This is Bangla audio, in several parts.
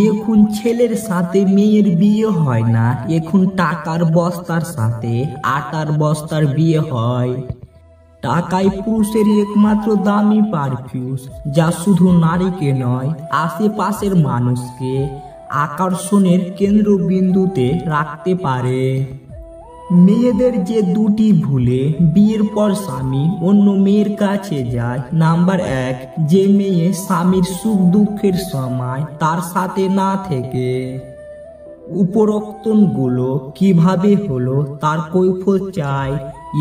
এখন ছেলের সাথে মেয়ের বিয়ে হয় না, এখন টাকার বস্তার সাথে আটার বস্তার বিয়ে হয়। টাকাই পুরুষের একমাত্র দামি পারফিউম, যা শুধু নারীকে নয়, আশেপাশের মানুষকে আকর্ষণের কেন্দ্রবিন্দুতে রাখতে পারে। মেয়েদের যে দুটি ভুলে বিয়ের পর স্বামী অন্য মেয়ের কাছে যায়। নাম্বার 1, যে মেয়ে স্বামীর সুখ দুঃখের সময় তার সাথে না থেকে। উপরোক্তগুলো কিভাবে হলো তার কৈফিয়ত চায়,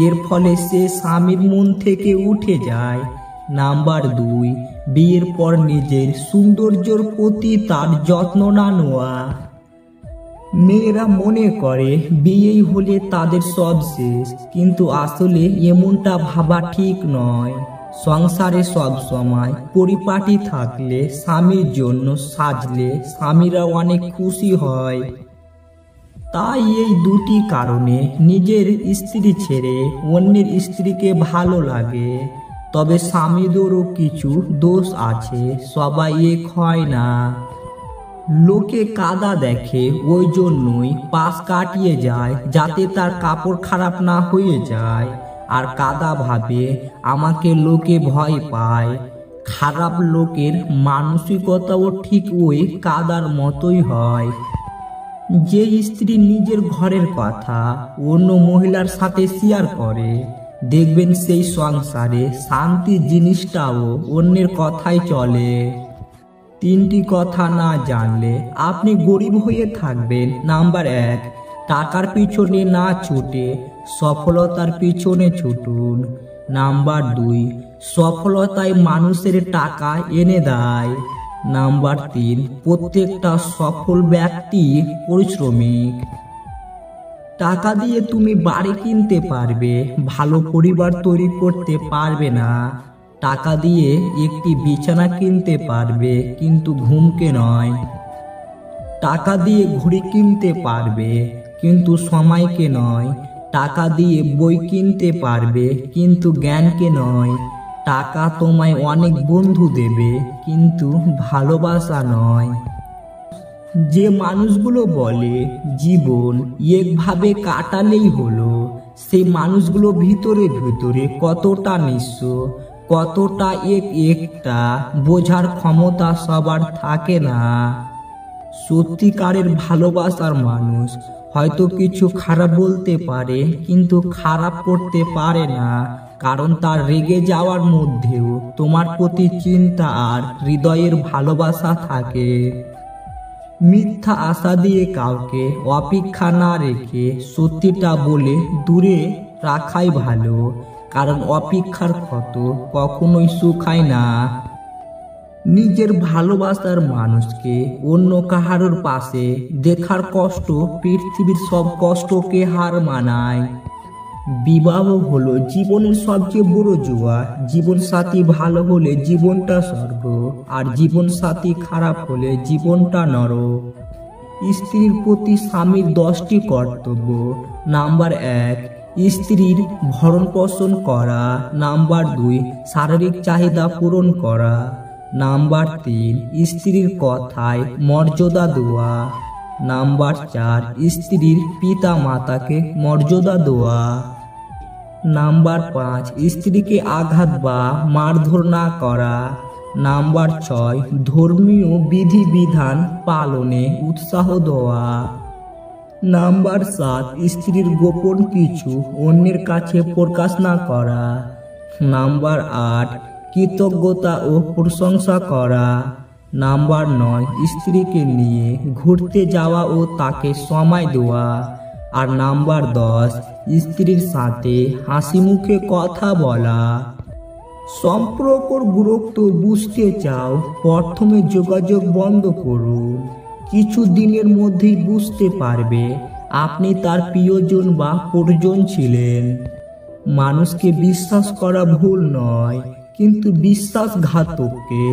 এর ফলে সে স্বামীর মন থেকে উঠে যায়। নাম্বার 2, বিয়ের পর নিজের সৌন্দর্যের প্রতি তার যত্ন না নেওয়া। মেয়েরা মনে করে বিয়েই হলে তাদের সব শেষ, কিন্তু আসলে এমনটা ভাবা ঠিক নয়। সংসারে সব সময় পরিপাটি থাকলে, স্বামীর জন্য সাজলে স্বামীরা অনেক খুশি হয়। তাই এই দুটি কারণে নিজের স্ত্রী ছেড়ে অন্যের স্ত্রীকে ভালো লাগে। তবে স্বামীদেরও কিছু দোষ আছে, সবাই এক হয় না। লোকে কাদা দেখে ওই জন্যই পাশ কাটিয়ে যায়, যাতে তার কাপড় খারাপ না হয়ে যায়। আর কাদা ভাবে আমাকে লোকে ভয় পায়। খারাপ লোকের মানসিকতাও ঠিক ওই কাদার মতোই হয়। যে স্ত্রী নিজের ঘরের কথা অন্য মহিলার সাথে শেয়ার করে, দেখবেন সেই সংসারে শান্তি জিনিসটাও অন্যের কথাই চলে। 3টি কথা না জানলে আপনি গরিব হয়ে থাকবেন। নাম্বার 1, টাকার পিছনে না ছুটে সফলতার পিছনে ছুটুন। নাম্বার 2, সফলতায় মানুষের টাকা এনে দেয়। নাম্বার 3, প্রত্যেকটা সফল ব্যক্তি পরিশ্রমিক। টাকা দিয়ে তুমি বাড়ি কিনতে পারবে, ভালো পরিবার তৈরি করতে পারবে না। টাকা দিয়ে একটি বিছানা কিনতে পারবে, কিন্তু ঘুমকে নয়। টাকা দিয়ে ঘড়ি কিনতে পারবে, কিন্তু সময়কে নয়। টাকা দিয়ে বই কিনতে পারবে, কিন্তু জ্ঞানকে নয়। টাকা তোমায় অনেক বন্ধু দেবে, কিন্তু ভালোবাসা নয়। যে মানুষগুলো বলে জীবন একভাবে কাটালেই হলো, সেই মানুষগুলো ভিতরে ভিতরে কতটা নিঃস্ব, কতটা একটা বোঝার ক্ষমতা সবার থাকে না। সত্যিকারের ভালোবাসার মানুষ হয়তো কিছু খারাপ বলতে পারে, কিন্তু খারাপ করতে পারে না, কারণ তার রেগে যাওয়ার মধ্যেও তোমার প্রতি চিন্তা আর হৃদয়ের ভালোবাসা থাকে। মিথ্যা আশা দিয়ে কাউকে অপেক্ষা না রেখে সত্যিটা বলে দূরে রাখাই ভালো, কারণ অপেক্ষার ক্ষত কখনোই শুকায় না। নিজের ভালোবাসার মানুষকে অন্য কাহারোর পাশে দেখার কষ্ট পৃথিবীর সব কষ্টকে হার মানায়। বিবাহ হলো জীবনের সবচেয়ে বড় জুয়া। জীবন সাথী ভালো হলে জীবনটা স্বর্গ, আর জীবন সাথী খারাপ হলে জীবনটা নরক। স্ত্রীর প্রতি স্বামীর 10টি কর্তব্য। নাম্বার 1, স্ত্রীর ভরণ পোষণ করা। নাম্বার 2, শারীরিক চাহিদা পূরণ করা। নাম্বার 3, স্ত্রীর কথায় মর্যাদা দেওয়া। নাম্বার 4, স্ত্রীর পিতা মাতাকে মর্যাদা দেওয়া। নাম্বার 5, স্ত্রীকে আঘাত বা মারধর না করা। নাম্বার 6, ধর্মীয় বিধিবিধান পালনে উৎসাহ দেওয়া। নাম্বার 7, স্ত্রীর গোপন কিছু অন্যের কাছে প্রকাশ না করা। নাম্বার 8, কৃতজ্ঞতা ও প্রশংসা করা। নাম্বার 9, স্ত্রীকে নিয়ে ঘুরতে যাওয়া ও তাকে সময় দেওয়া। আর নাম্বার 10, স্ত্রীর সাথে হাসি মুখে কথা বলা। সম্পর্কর গুরুত্ব বুঝতে চাও, প্রথমে যোগাযোগ বন্ধ করুন। কিছু দিনের মধ্যেই বুঝতে পারবে আপনি তার প্রিয়জন বা পরিজন ছিলেন। মানুষকে বিশ্বাস করা ভুল নয়, কিন্তু বিশ্বাসঘাতককে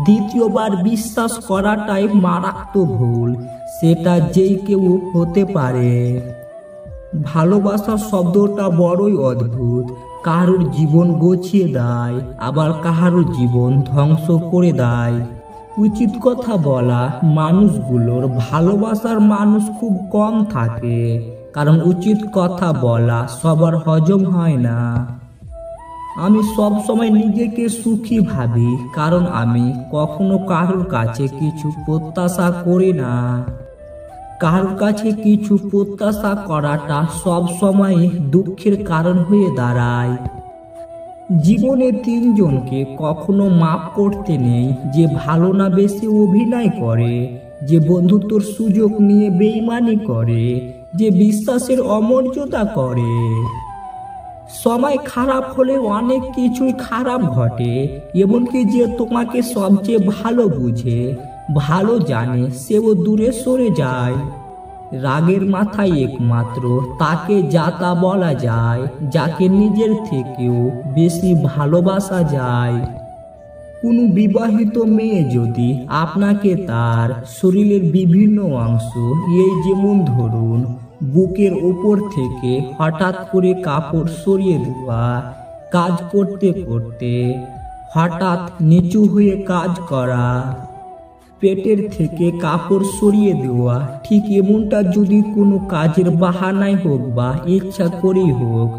দ্বিতীয়বার বিশ্বাস করাটাই মারাত্মক ভুল। সেটা যেই কেউ হতে পারে। ভালোবাসা শব্দটা বড়ই অদ্ভুত। কারোর জীবন গছিয়ে দেয়, আবার কাহারও জীবন ধ্বংস করে দেয়। উচিত কথা বলা মানুষগুলোর ভালোবাসার মানুষ খুব কম থাকে, কারণ উচিত কথা বলা সবার হজম হয় না। আমি সব সময় নিজেকে সুখী ভাবি, কারণ আমি কখনো কারোর কাছে কিছু প্রত্যাশা করি না। কারোর কাছে কিছু প্রত্যাশা করাটা সব সময় দুঃখের কারণ হয়ে দাঁড়ায়। জীবনে তিনজনকে কখনো মাপ করতে নেই: যে ভালো না বেশি অভিনয় করে, যে বন্ধুত্বর সুযোগ নিয়ে বেইমানি করে, যে বিশ্বাসের অমর্যাদা করে। সময় খারাপ হলে অনেক কিছুই খারাপ ঘটে, এমনকি যে তোমাকে সবচেয়ে ভালো বুঝে, ভালো জানে, সেও দূরে সরে যায়। রাগের মাথায় একমাত্র তাকে যাতা বলা যায় যাকে নিজের থেকেও বেশি ভালোবাসা যায়। কোনো বিবাহিত মেয়ে যদি আপনাকে তার শরীরের বিভিন্ন অংশ, এই যেমন ধরুন বুকের ওপর থেকে হঠাৎ করে কাপড় সরিয়ে দেওয়া, কাজ করতে করতে হঠাৎ নিচু হয়ে কাজ করা, পেটের থেকে কাপড় সরিয়ে দেওয়া, ঠিক এমনটা যদি কোনো কাজের বাহানায় হোক বা ইচ্ছা করেই হোক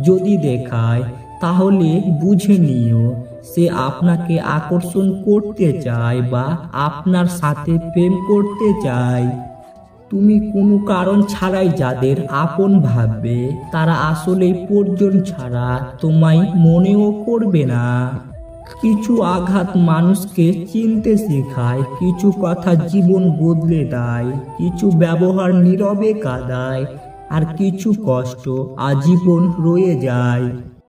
যদি দেখায়, তাহলে বুঝে নিও সে আপনাকে আকর্ষণ করতে চায় বা আপনার সাথে প্রেম করতে চায়। তুমি কোনো কারণ ছাড়াই যাদের আপন ভাববে, তারা আসলে প্রয়োজন ছাড়া তোমায় মনেও করবে না। কিছু আঘাত মানুষকে চিনতে শেখায়, কিছু কথা জীবন বদলে দেয়, কিছু ব্যবহার নীরবে কাঁদায়, আর কিছু কষ্ট আজীবন রয়ে যায়।